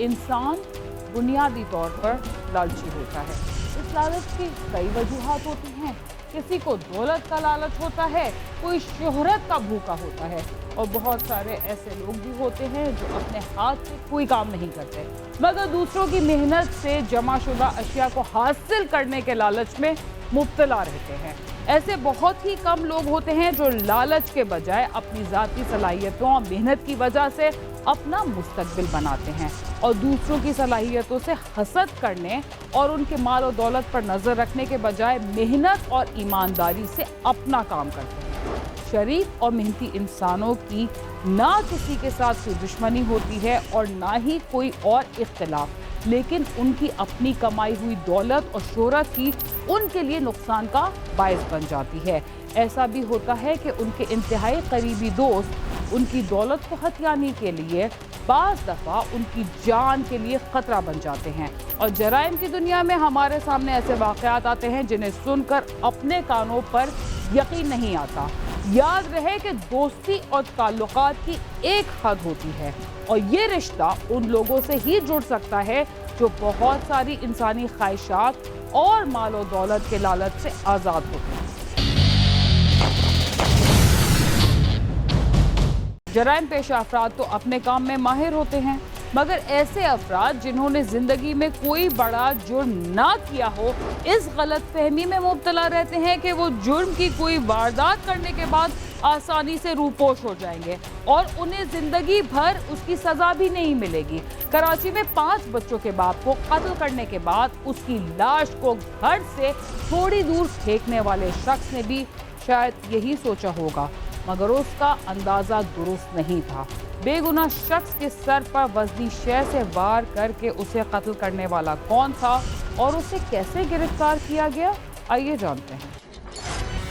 इंसान बुनियादी तौर पर लालची होता है। इस लालच की कई वजूहात होती हैं। किसी को दौलत का लालच होता है, कोई शोहरत का भूखा होता है, और बहुत सारे ऐसे लोग भी होते हैं जो अपने हाथ से कोई काम नहीं करते मगर दूसरों की मेहनत से जमाशुदा अशिया को हासिल करने के लालच में मुब्तला रहते हैं। ऐसे बहुत ही कम लोग होते हैं जो लालच के बजाय अपनी ज़ाती सलाहियतों और मेहनत की वजह से अपना मुस्तकबिल बनाते हैं और दूसरों की सलाहियतों से हसद करने और उनके माल और दौलत पर नज़र रखने के बजाय मेहनत और ईमानदारी से अपना काम करते हैं। शरीफ और मेहनती इंसानों की ना किसी के साथ कोई दुश्मनी होती है और ना ही कोई और इख्तिलाफ, लेकिन उनकी अपनी कमाई हुई दौलत और शोहरत ही उनके लिए नुकसान का बायस बन जाती है। ऐसा भी होता है कि उनके इंतहाई करीबी दोस्त उनकी दौलत को हथियाने के लिए बाज़ दफ़ा उनकी जान के लिए ख़तरा बन जाते हैं और जराइम की दुनिया में हमारे सामने ऐसे वाक़यात आते हैं जिन्हें सुनकर अपने कानों पर यकीन नहीं आता। याद रहे कि दोस्ती और ताल्लुकात की एक हद होती है और ये रिश्ता उन लोगों से ही जुड़ सकता है जो बहुत सारी इंसानी ख्वाहिशात और माल और दौलत के लालच से आज़ाद होते हैं। जराइम पेशा अफराद तो अपने काम में माहिर होते हैं मगर ऐसे अफराद जिन्होंने जिंदगी में कोई बड़ा जुर्म ना किया हो इस गलत फहमी में मुब्तला रहते हैं कि वो जुर्म की कोई वारदात करने के बाद आसानी से रूपोश हो जाएंगे और उन्हें जिंदगी भर उसकी सजा भी नहीं मिलेगी। कराची में 5 बच्चों के बाप को कत्ल करने के बाद उसकी लाश को घर से थोड़ी दूर फेंकने वाले शख्स ने भी शायद यही सोचा होगा मगर उसका अंदाजा दुरुस्त नहीं था। बेगुनाह शख्स के सर पर वजनी शय से वार करके उसे कत्ल करने वाला कौन था और उसे कैसे गिरफ्तार किया गया, आइए जानते हैं।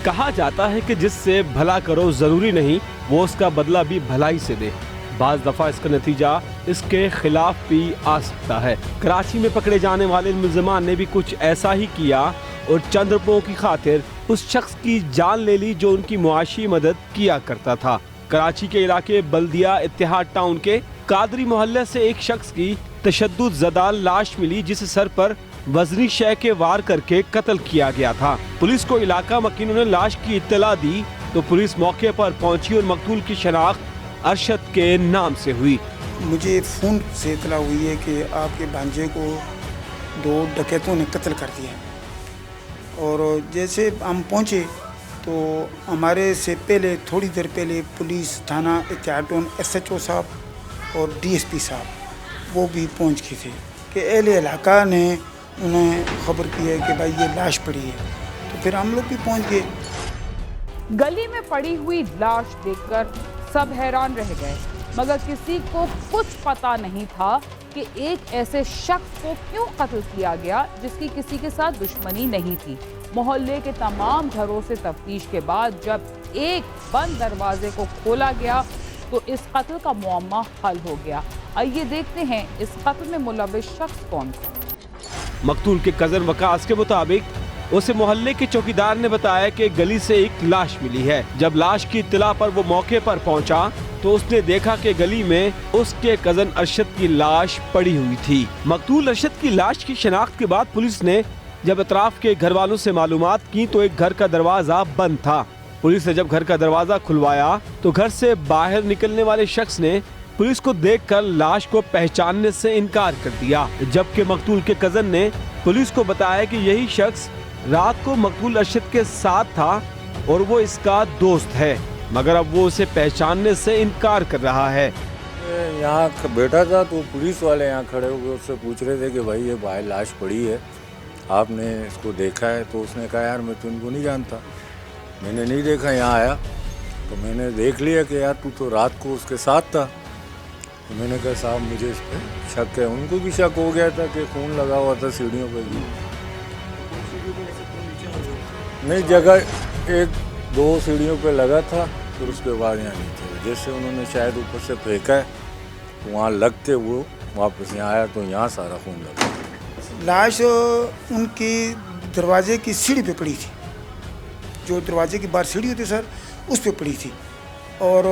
कहा जाता है कि जिससे भला करो जरूरी नहीं वो उसका बदला भी भलाई से दे। बाज दफा इसका नतीजा इसके खिलाफ भी आ सकता है। कराची में पकड़े जाने वाले मुलजिमान ने भी कुछ ऐसा ही किया और चंद रुपयों की खातिर उस शख्स की जान ले ली जो उनकी मुआशी मदद किया करता था। कराची के इलाके बल्दिया इत्तेहाद टाउन के कादरी मोहल्ले से एक शख्स की तशद्दुद ज़दा लाश मिली जिसे सर पर वजनी शय के वार करके कत्ल किया गया था। पुलिस को इलाका मकीनों ने लाश की इत्तला दी तो पुलिस मौके पर पहुंची और मकतूल की शनाख्त अरशद के नाम से हुई। मुझे फ़ोन से इत्तला हुई है कि आपके भांजे को 2 डकैतों ने कत्ल कर दिया और जैसे हम पहुंचे तो हमारे से पहले थोड़ी देर पहले पुलिस थाना इत्तेहाद टाउन SHO साहब और DSP साहब वो भी पहुंच गए थे कि अहले इलाका ने उन्हें खबर की है कि भाई ये लाश पड़ी है, तो फिर हम लोग भी पहुंच गए। गली में पड़ी हुई लाश देखकर सब हैरान रह गए मगर किसी को कुछ पता नहीं था कि एक ऐसे शख्स को क्यों कत्ल किया गया जिसकी किसी के साथ दुश्मनी नहीं थी। मोहल्ले के तमाम घरों से तफ्तीश के बाद जब एक बंद दरवाजे को खोला गया तो इस कत्ल का मुअम्मा हल हो गया। आइए देखते हैं इस कत्ल में मुलविस शख्स कौन था। मकतूल के कजन वकास के मुताबिक उसे मोहल्ले के चौकीदार ने बताया कि गली से एक लाश मिली है। जब लाश की इत्तला पर वो मौके पर पहुंचा तो उसने देखा कि गली में उसके कजन अरशद की लाश पड़ी हुई थी। मकतूल अरशद की लाश की शनाख्त के बाद पुलिस ने जब अतराफ के घर वालों से मालूमात की तो एक घर का दरवाजा बंद था। पुलिस ने जब घर का दरवाजा खुलवाया तो घर से बाहर निकलने वाले शख्स ने पुलिस को देखकर लाश को पहचानने से इनकार कर दिया, जबकि मकतूल के कजन ने पुलिस को बताया कि यही शख्स रात को मकतूल अरशद के साथ था और वो इसका दोस्त है, मगर अब वो उसे पहचानने से इनकार कर रहा है। यहाँ बैठा था तो पुलिस वाले यहाँ खड़े हुए उससे पूछ रहे थे कि भाई ये बाहर लाश पड़ी है, आपने इसको देखा है? तो उसने कहा यार मैं तो इनको नहीं जानता, मैंने नहीं देखा। यहाँ आया तो मैंने देख लिया कि यार तू तो रात को उसके साथ था। तो मैंने कहा साहब मुझे इस पर शक है। उनको भी शक हो गया था कि खून लगा हुआ था सीढ़ियों पर भी। नहीं, जगह 1-2 सीढ़ियों पे लगा था फिर उसके बाद यहाँ नीचे, जैसे उन्होंने शायद ऊपर से फेंका है तो वहाँ लग के वो वापस यहाँ आया तो यहाँ सारा खून लगा। लाश उनकी दरवाजे की सीढ़ी पे पड़ी थी, जो दरवाजे की बाहर सीढ़ी होती सर उस पे पड़ी थी और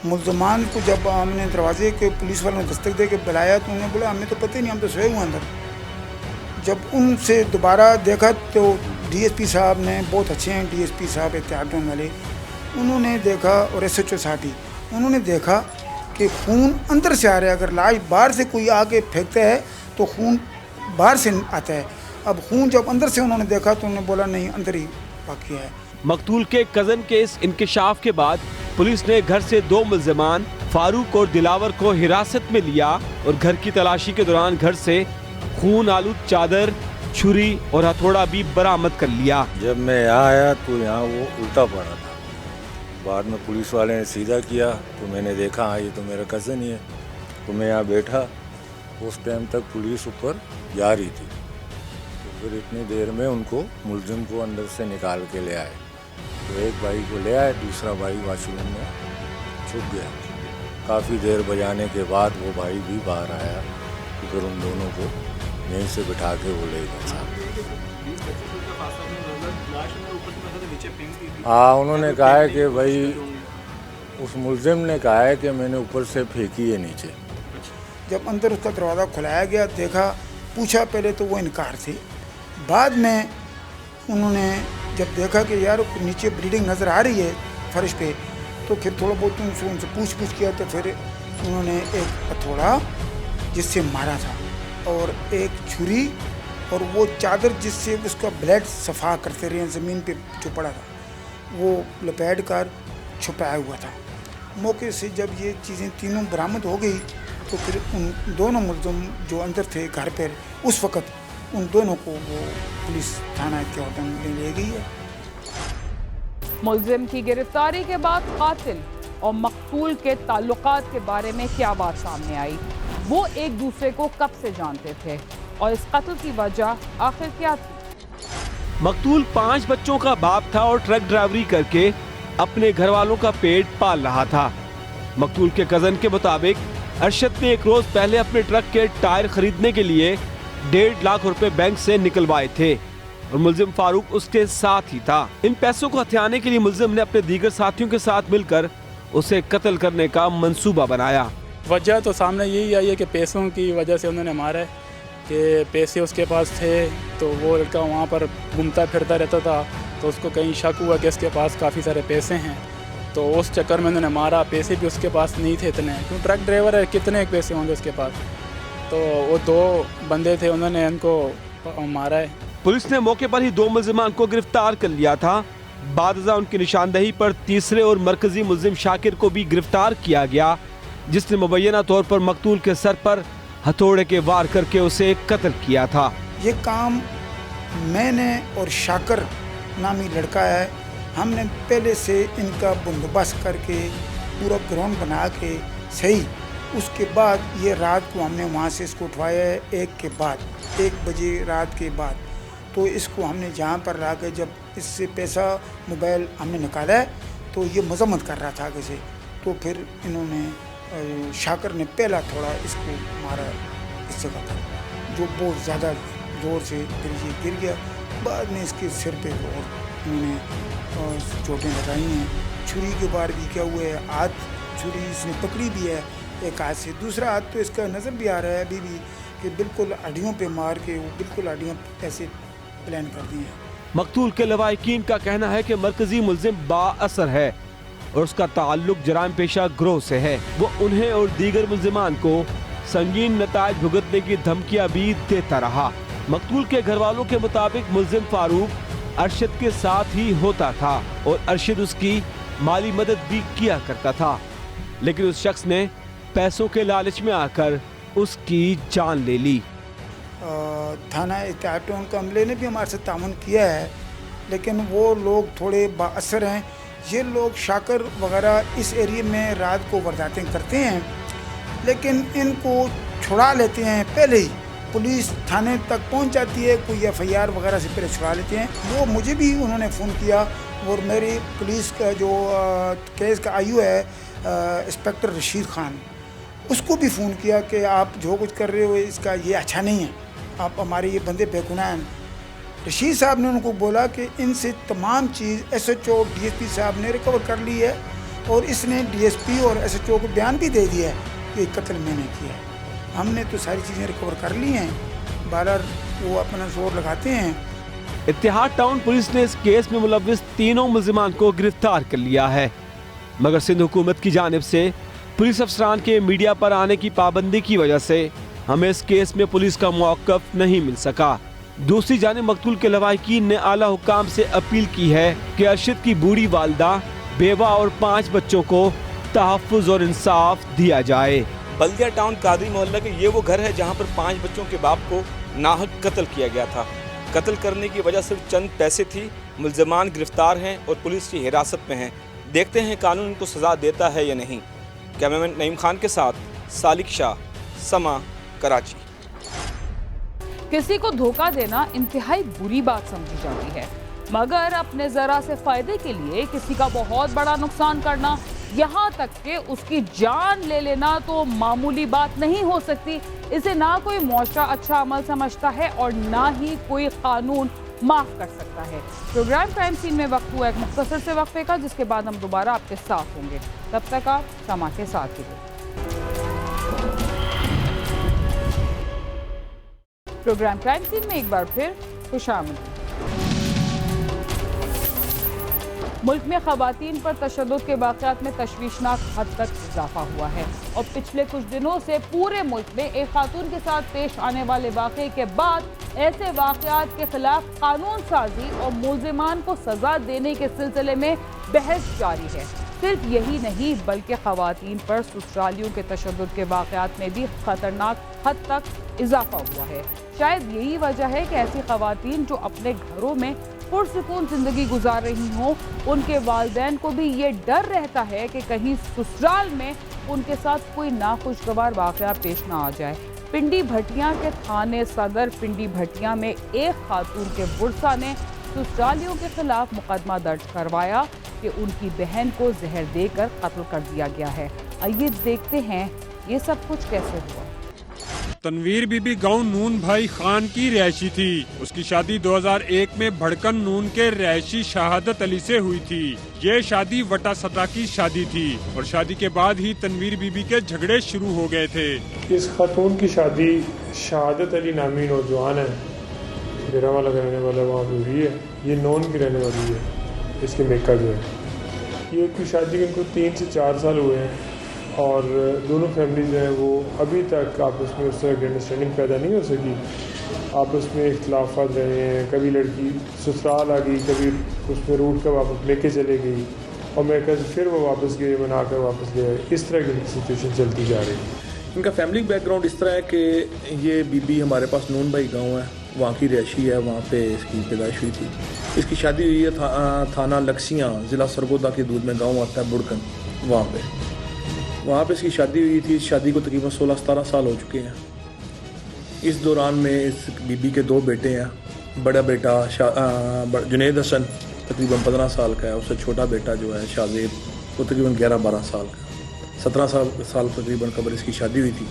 मुल्ज़मान को जब हमने दरवाजे के पुलिस वालों ने दस्तक दे के बुलाया तो उन्होंने बोला हमें तो पता ही नहीं, हम तो सोए हुए अंदर। जब उनसे दोबारा देखा तो डीएसपी साहब ने, बहुत अच्छे हैं डीएसपी साहब एहतियातन वाले, उन्होंने देखा, और एसएचओ साहब भी, उन्होंने देखा कि खून अंदर से आ रहा है। अगर लाश बाहर से कोई आके फेंकता है तो खून बाहर से आता है। अब खून जब अंदर से उन्होंने देखा तो उन्होंने बोला नहीं, अंदर ही बाकी है। मकतूल के कजन के इस इंकिशाफ के बाद पुलिस ने घर से 2 मुल्जिमान फारूक और दिलावर को हिरासत में लिया और घर की तलाशी के दौरान घर से खून आलूद चादर, छुरी और हथौड़ा भी बरामद कर लिया। जब मैं यहाँ आया तो यहाँ वो उल्टा पड़ा था। बाद में पुलिस वाले ने सीधा किया तो मैंने देखा हाँ ये तो मेरा कज़न ही है। तो मैं यहाँ बैठा, उस टाइम तक पुलिस ऊपर जा रही थी। तो फिर इतनी देर में उनको मुलजिम को अंदर से निकाल के ले आए। तो एक भाई को ले आए, दूसरा भाई वॉशरूम में छुप गया। काफ़ी देर बजाने के बाद वो भाई भी बाहर आया, तो फिर उन दोनों को यहीं से बिठा के वो ले गए साहब। हाँ, उन्होंने कहा है कि भाई उस मुल्जिम ने कहा है कि मैंने ऊपर से फेंकी है नीचे। जब अंदर उसका दरवाज़ा खुलाया गया, देखा, पूछा, पहले तो वो इनकार थे। बाद में उन्होंने जब देखा कि यार नीचे ब्लीडिंग नज़र आ रही है फर्श पे, तो फिर थोड़ा बहुत उनसे पूछ किया। तो फिर उन्होंने एक हथौड़ा जिससे मारा था और एक छुरी और वो चादर जिससे उसका ब्लड सफ़ा करते रहे ज़मीन पे जो पड़ा था, वो लपेट कर छुपाया हुआ था। मौके से जब ये चीज़ें तीनों बरामद हो गई तो फिर उन दोनों मुल्ज़िम जो अंदर थे घर पर, उस वक़्त उन दोनों को वो पुलिस थाना एहतियातन में ले गई है। मुल्जिम की गिरफ्तारी के बाद कातिल और मकतूल के ताल्लुकात के बारे में क्या बात सामने आई, वो एक दूसरे को कब से जानते थे और इस कत्ल की वजह आखिर क्या थी। मकतूल 5 बच्चों का बाप था और ट्रक ड्राइवरी करके अपने घर वालों का पेट पाल रहा था। मकतूल के कजन के मुताबिक अरशद ने एक रोज पहले अपने ट्रक के टायर खरीदने के लिए 1.5 लाख रुपए बैंक से निकलवाए थे और मुल्जिम फारूक उसके साथ ही था। इन पैसों को हथियाने के लिए मुल्जिम ने अपने दीगर साथियों के साथ मिलकर उसे कत्ल करने का मंसूबा बनाया। वजह तो सामने यही आई है कि पैसों की वजह से उन्होंने मारा है, कि पैसे उसके पास थे तो वो लड़का वहाँ पर घूमता फिरता रहता था, तो उसको कहीं शक हुआ कि इसके पास काफ़ी सारे पैसे हैं, तो उस चक्कर में उन्होंने मारा। पैसे भी उसके पास नहीं थे इतने, क्यों ट्रक ड्राइवर है, कितने पैसे होंगे उसके पास। तो वो 2 बंदे थे, उन्होंने उनको मारा है। पुलिस ने मौके पर ही 2 मुल्जिमान को गिरफ्तार कर लिया था। बादजा उनकी निशानदही पर तीसरे और मरकजी मुल्जिम शाकिर को भी गिरफ्तार किया गया, जिसने मुबैना तौर पर मकतूल के सर पर हथौड़े के वार करके उसे कत्ल किया था। ये काम मैंने और शाकर नामी लड़का है, हमने पहले से इनका बंदोबस्त करके पूरा ग्राउंड बना के सही, उसके बाद ये रात को हमने वहाँ से इसको उठवाया है 1 बजे रात के बाद। तो इसको हमने जहाँ पर ला के जब इससे पैसा मोबाइल हमने निकाला है तो ये मजम्मत कर रहा था आगे से, तो फिर इन्होंने शाकर ने पहला थोड़ा इसको मारा इस जगह पर, जो बहुत ज़्यादा ज़ोर से फिर ये गिर गया। बाद में इसके सिर पे और इन्होंने चोटें लगाई हैं। छुरी के बार भी क्या हुआ है, हाथ छुरी इसने पकड़ी भी है एक हाथ से, दूसरा हाथ तो इसका नज़र भी आ रहा है अभी भी कि बिल्कुल हड्डियों पे मार के वो बिल्कुल हड्डियाँ ऐसे प्लान कर दी हैं। मकतूल के लवाहिकीन का कहना है कि मरकजी मुल्जिम बाअसर है और उसका ताल्लुक जराइम पेशा गिरोह से है। वो उन्हें और दीगर मुल्जिमान को संगीन नताइज भुगतने की धमकियां भी देता रहा। मकतूल के घर वालों के मुताबिक मुल्जिम फारूक अरशद के साथ ही होता था और अरशद उसकी माली मदद भी किया करता था, लेकिन उस शख्स ने पैसों के लालच में आकर उसकी जान ले ली। थाना एहतियातन का अमले ने भी हमारे साथ तामुन किया है, लेकिन वो लोग थोड़े बाअसर हैं। ये लोग शाकर वगैरह इस एरिया में रात को वारदातें करते हैं, लेकिन इनको छुड़ा लेते हैं पहले ही। पुलिस थाने तक पहुंच जाती है, कोई FIR वगैरह से पहले छुड़ा लेते हैं। वो मुझे भी उन्होंने फ़ोन किया और मेरी पुलिस का जो केस का IO है इंस्पेक्टर रशीद खान, उसको भी फ़ोन किया कि आप जो कुछ कर रहे हो इसका ये अच्छा नहीं है, आप हमारे ये बंदे बेगुनाह हैं। रशीद साहब ने उनको बोला कि इनसे तमाम चीज़ SHO DSP साहब ने रिकवर कर ली है, और इसने डीएसपी और एसएचओ को बयान भी दे दिया है कि कत्ल मैंने किया है। हमने तो सारी चीज़ें रिकवर कर ली हैं, बालर वो अपना जोर लगाते हैं। इत्तेहाद टाउन पुलिस ने इस केस में मुलव्विस तीनों मुल्जिमान को गिरफ्तार कर लिया है, मगर सिंध हुकूमत की जानिब से पुलिस अफसरान के मीडिया पर आने की पाबंदी की वजह से हमें इस केस में पुलिस का मौक़िफ़ नहीं मिल सका। दूसरी जानिब मकतूल के लवाहिकीन ने आला हुक्काम से अपील की है कि अरशद की बूढ़ी वालदा, बेवा और 5 बच्चों को तहफ़्फ़ुज़ और इंसाफ दिया जाए। बल्दिया टाउन कादरी मोहल्ला के ये वो घर है जहाँ पर 5 बच्चों के बाप को नाहक कत्ल किया गया था। कत्ल करने की वजह सिर्फ चंद पैसे थी। मुल्ज़िमान गिरफ्तार हैं और पुलिस की हिरासत में हैं। देखते हैं कानून इनको सज़ा देता है या नहीं। कैमरामैन नईम खान के साथ सालिक शाह, समा, कराची। किसी को धोखा देना इंतहाई बुरी बात समझी जाती है, मगर अपने जरा से फायदे के लिए किसी का बहुत बड़ा नुकसान करना, यहाँ तक कि उसकी जान ले लेना तो मामूली बात नहीं हो सकती। इसे ना कोई मुआशरा अच्छा अमल समझता है और ना ही कोई कानून माफ कर सकता है। प्रोग्राम क्राइम सीन में वक्त हुआ एक मुख्तसर से वक्फे का, जिसके बाद हम दोबारा आपके साथ होंगे। तब तक आप समा के साथ ही रहिए। प्रोग्राम क्राइम सीन में एक बार फिर खुशामदीद। मुल्क में खवातीन पर तशद्दुद के वाक़यात में तशवीशनाक हद तक इजाफा हुआ है और पिछले कुछ दिनों से पूरे मुल्क में एक खातून के साथ पेश आने वाले वाक़े के बाद ऐसे वाक़यात के खिलाफ कानून साजी और मुल्ज़िमान को सज़ा देने के सिलसिले में बहस जारी है। सिर्फ यही नहीं बल्कि खवातीन पर ससुरालियों के तशद्दुद के वाक़यात में भी खतरनाक हद तक इजाफा हुआ है। शायद यही वजह है कि ऐसी खवातीन जो अपने घरों में पुरसुकून जिंदगी गुजार रही हों, उनके वालिदैन को भी ये डर रहता है कि कहीं ससुराल में उनके साथ कोई नाखुशगवार वाक़या पेश ना आ जाए। पिंडी भटिया के थाने सदर पिंडी भटिया में एक खातून के बुरसा ने ससुरालियों के खिलाफ मुकदमा दर्ज करवाया कि उनकी बहन को जहर देकर कत्ल कर दिया गया है। आइए देखते हैं ये सब कुछ कैसे हुआ। तनवीर बीबी गांव नून भाई खान की रिहायशी थी। उसकी शादी 2001 में भड़कन नून के रिहायशी शहादत अली से हुई थी। ये शादी वटा सता की शादी थी और शादी के बाद ही तनवीर बीबी के झगड़े शुरू हो गए थे। इस खातून की शादी शहादत अली नामी नौजवान है, डेरा वाला रहने वाला वहाँ पे हुई है। ये नॉन की रहने वाली है, इसके मेका जो है। ये की शादी इनको 3 से 4 साल हुए हैं और दोनों फैमिली जो है वो अभी तक आपस में उस तरह की अंडरस्टैंडिंग पैदा नहीं हो सकी। आपस में इख्तलाफात रहे हैं, कभी लड़की ससुराल आ गई, कभी उसमें रूट कर वापस लेके चले गई और मैं कहते फिर वो वापस गए, मना कर वापस गए। इस तरह की सिचुएशन चलती जा रही है। इनका फैमिली बैकग्राउंड इस तरह है कि ये बीबी हमारे पास नून भाई गांव है, वहाँ की रिहायशी है, वहाँ पे इसकी पैदाइश हुई थी। इसकी शादी हुई है थाना लक्सियाँ, ज़िला सरगोदा के दूध में गाँव आता है बुड़कन, वहाँ पे इसकी शादी हुई थी। इस शादी को तकरीबन 16-17 साल हो चुके हैं। इस दौरान में इस बीबी के 2 बेटे हैं। बड़ा बेटा जुनैद हसन तकरीबन 15 साल का है, उससे छोटा बेटा जो है शाहजेब वो तकरीबन 11-12 साल का। 17 साल तकरीबन कबल इसकी शादी हुई थी।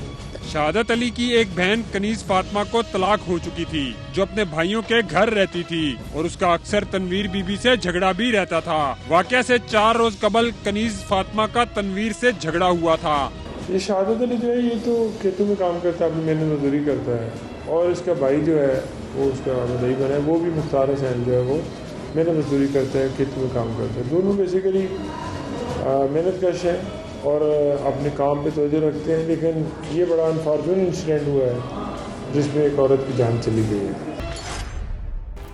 शहादत अली की एक बहन कनीज फातिमा को तलाक हो चुकी थी, जो अपने भाइयों के घर रहती थी और उसका अक्सर तनवीर बीबी से झगड़ा भी रहता था। वाकया से 4 रोज कबल कनीज फातिमा का तनवीर से झगड़ा हुआ था। ये शहादत अली जो है ये तो खेतों में काम करता है, अपनी मेहनत मजदूरी करता है और इसका भाई जो है वो उसका मदई बना है, वो भी मुख्तार हुसैन जो है वो मेहनत मजदूरी करता है, खेतों में काम करता है। दोनों बेसिकली मेहनत कश हैं और अपने काम पे तवज्जो रखते हैं। लेकिन ये बड़ा अनफॉर्चुनेट इंसिडेंट हुआ है जिसमें एक औरत की जान चली गई है।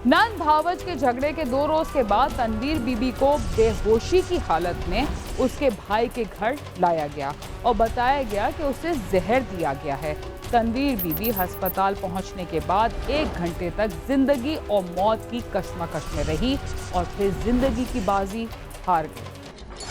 नंद भावज के झगड़े के 2 रोज के बाद तनवीर बीबी को बेहोशी की हालत में उसके भाई के घर लाया गया और बताया गया कि उसे जहर दिया गया है। तनवीर बीबी अस्पताल पहुंचने के बाद 1 घंटे तक जिंदगी और मौत की कशमकश में रही और फिर जिंदगी की बाजी हार गई।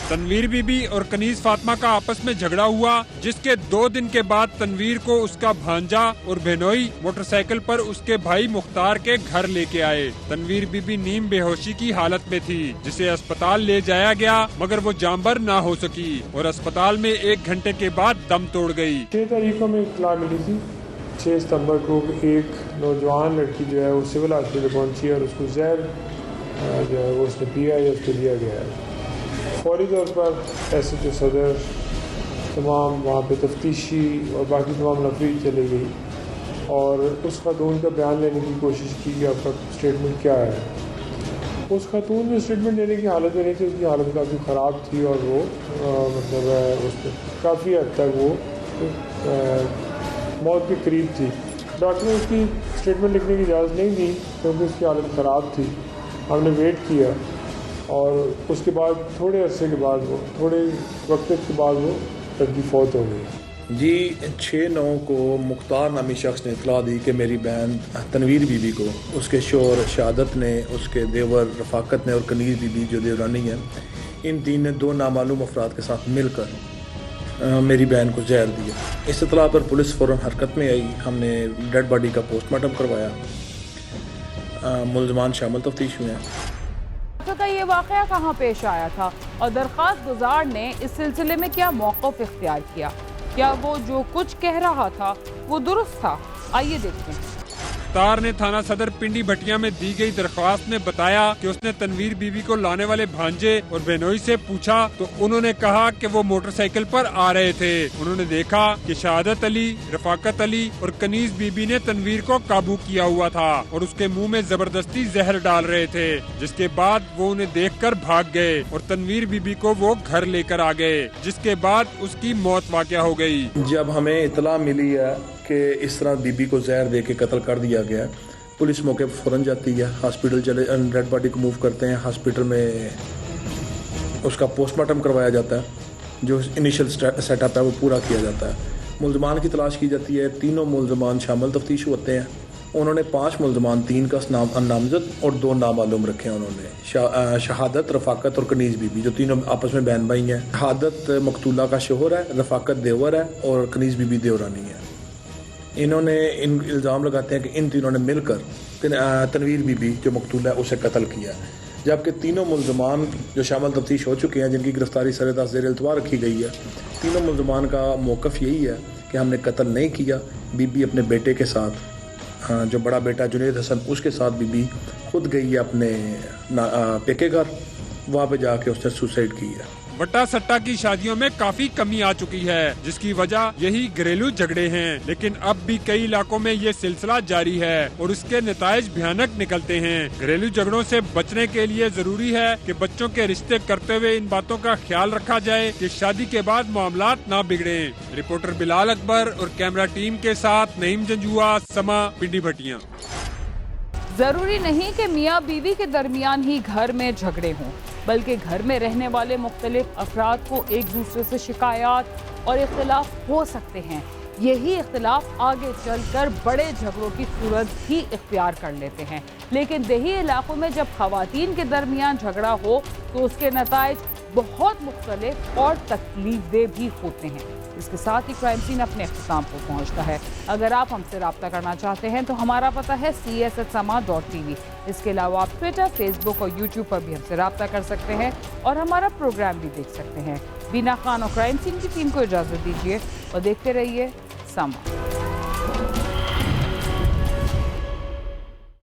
तनवीर बीबी और कनीज फातिमा का आपस में झगड़ा हुआ, जिसके 2 दिन के बाद तनवीर को उसका भांजा और बहनोई मोटरसाइकिल पर उसके भाई मुख्तार के घर लेके आए। तनवीर बीबी नीम बेहोशी की हालत में थी, जिसे अस्पताल ले जाया गया मगर वो जांबर ना हो सकी और अस्पताल में 1 घंटे के बाद दम तोड़ गई। 6 तारीख को हमें इत्तला मिली थी। 6 सितंबर को एक नौजवान लड़की जो है वो सिविल हॉस्पिटल पहुंची और उसको जहर जो है वो उसने पिया या उसको दिया गया है फौरी तौर पर SHO सदर, तमाम वहाँ पे तफ्तीशी और बाकी तमाम नफरी चली गई और उस खातून का बयान लेने की कोशिश की कि आपका स्टेटमेंट क्या है। उस खातून में स्टेटमेंट देने की हालत में नहीं थी, उसकी हालत काफ़ी ख़राब थी और वो मतलब उस पर काफ़ी हद तक वो मौत के करीब थी। डॉक्टर ने उसकी स्टेटमेंट लिखने की इजाज़त नहीं दी क्योंकि उसकी हालत ख़राब थी। हमने वेट किया और उसके बाद थोड़े अरसे के बाद थोड़े वक्त के बाद वो तड़की फौत हो गई। जी 6/9 को मुख्तार नामी शख्स ने इतला दी कि मेरी बहन तनवीर बीबी को उसके शोहर शहादत ने, उसके देवर रफाकत ने और कनीज़ बीबी जो देवरानी है, इन तीन ने 2 नामालूम अफराद के साथ मिलकर मेरी बहन को जहर दिया। इस इतला पर पुलिस फ़ौरन हरकत में आई। हमने डेड बॉडी का पोस्टमार्टम करवाया। मुल्ज़मान शामिल तफ्तीश हुए हैं। का ये वाक़या कहाँ पेश आया था और दरख्वास्त गुजार ने इस सिलसिले में क्या मौक़िफ़ इख्तियार किया? क्या वो जो कुछ कह रहा था वो दुरुस्त था? आइए देखते हैं। मुख्तार ने थाना सदर पिंडी भटिया में दी गई दरख्वास्त में बताया कि उसने तनवीर बीबी को लाने वाले भांजे और बहनोई से पूछा तो उन्होंने कहा कि वो मोटरसाइकिल पर आ रहे थे। उन्होंने देखा कि शहादत अली, रफाकत अली और कनीज बीबी ने तनवीर को काबू किया हुआ था और उसके मुंह में जबरदस्ती जहर डाल रहे थे, जिसके बाद वो उन्हें देखकर भाग गए और तनवीर बीबी को वो घर लेकर आ गए, जिसके बाद उसकी मौत वाक़या हो गई। जब हमें इतला मिली है कि इस तरह बीबी को जहर दे के कत्ल कर दिया गया, पुलिस मौके पर फ़ौरन जाती है, हॉस्पिटल चले, डेड बॉडी को मूव करते हैं, हॉस्पिटल में उसका पोस्टमार्टम करवाया जाता है, जो इनिशियल सेटअप है वो पूरा किया जाता है। मुल्ज़मान की तलाश की जाती है। 3 मुल्ज़मान शामिल तफ्तीश होते हैं। उन्होंने 5 मुल्ज़मान, 3 का नामजद और 2 नामालूम रखे हैं उन्होंने। शहादत, रफाकत और कनीज़ बीबी, जो तीनों आपस में बहन भाई हैं। शहादत मकतूला का शोहर है, रफाकत देवर है और कनीज़ बीबी देवरानी है। इन्होंने इल्ज़ाम लगाते हैं कि इन तीनों ने मिलकर तनवीर बीबी जो मकतूल है उसे कत्ल किया, जबकि 3 मुल्ज़मान जो शामिल तफ्तीश हो चुके हैं, जिनकी गिरफ्तारी सरेदार ज़ेर इल्तवा रखी गई है, 3 मुल्ज़मान का मौक़िफ़ यही है कि हमने कत्ल नहीं किया। बीबी अपने बेटे के साथ, जो बड़ा बेटा जुनेद हसन, उसके साथ बीबी खुद गई है अपने पेके घर, वहाँ पे जाके उसने सुसाइड की है। बट्टा सट्टा की शादियों में काफी कमी आ चुकी है, जिसकी वजह यही घरेलू झगड़े हैं, लेकिन अब भी कई इलाकों में ये सिलसिला जारी है और उसके नताइज भयानक निकलते हैं। घरेलू झगड़ों से बचने के लिए जरूरी है कि बच्चों के रिश्ते करते हुए इन बातों का ख्याल रखा जाए कि शादी के बाद मामलात ना बिगड़े। रिपोर्टर बिलाल अकबर और कैमरा टीम के साथ नईम जंजुआ, समा, पिंडी भटिया। जरूरी नहीं कि मियाँ बीवी के दरमियान ही घर में झगड़े हों, बल्कि घर में रहने वाले मुख्तलिफ अफराद को एक दूसरे से शिकायत और इख्तिलाफ हो सकते हैं। यही इख्तिलाफ आगे चलकर बड़े झगड़ों की सूरत भी इख्तियार कर लेते हैं। लेकिन देही इलाकों में जब खवातीन के दरमियान झगड़ा हो तो उसके नताइज बहुत मुख्तलिफ और तकलीफदेह भी होते हैं। इसके साथ ही क्राइम सीन अपने इख्तिताम को पहुंचता है। अगर आप हमसे रब्ता करना चाहते हैं तो हमारा पता है cs@sama.tv। इसके अलावा आप ट्विटर, फेसबुक और यूट्यूब पर भी हमसे रब्ता कर सकते हैं और हमारा प्रोग्राम भी देख सकते हैं। बीना खान और क्राइम सीन की टीम को इजाज़त दीजिए और देखते रहिए समा।